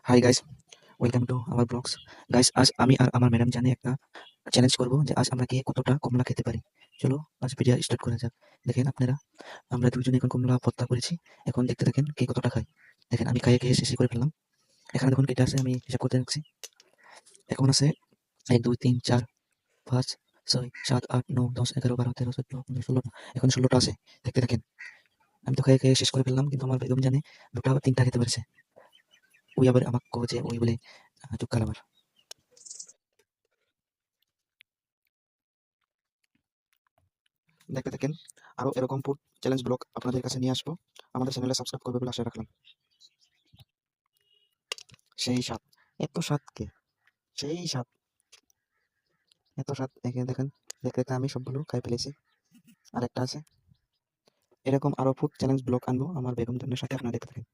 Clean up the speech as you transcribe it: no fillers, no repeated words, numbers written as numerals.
High guys, welcome to our blogs. Guys, আজ আমি আর আমার ম্যাডাম জানে একটা চ্যালেঞ্জ করব যে আজ আমরা কে কতটা কমলা খেতে পারি। চলো আজ ভিডিও স্টার্ট করা যাক। দেখেন আপনারা, আমরা দুজনে এখন কমলা ভর্তা করেছি। এখন দেখতে থাকেন কে কতটা খায়। দেখেন আমি খেয়ে শেষ করে ফেললাম। এখানে দেখুন কেটে আছে, আমি হিসাব করতে রাখছি। এখন আছে 1 2 3 4 5 6 7 8 9 10 11 12 13 14 15 16টা। এখন 16টা আছে। দেখতে থাকেন। আমি তো খেয়ে শেষ করে ফেললাম, কিন্তু আমার বেগম জানে 2টা বা 3টা খেতে পারছে। ওই আবার আমাকে কয় যে ওই বলে চুক্কাল আবার। দেখতে থাকেন, আরো এরকম ফুড চ্যালেঞ্জ ব্লগ আপনাদের কাছে নিয়ে আসবো। আমাদের চ্যানেলে সাবস্ক্রাইব করবে বলে আশা রাখলাম। সেই স্বাদ, এত স্বাদ কে, সেই স্বাদ, এত স্বাদ। দেখে দেখেন, দেখতে দেখতে আমি সবগুলো খাই ফেলেছি। আর একটা আছে। এরকম আরো ফুড চ্যালেঞ্জ ব্লগ আনবো আমার বেগম জনের সাথে, আপনারা দেখতে থাকেন।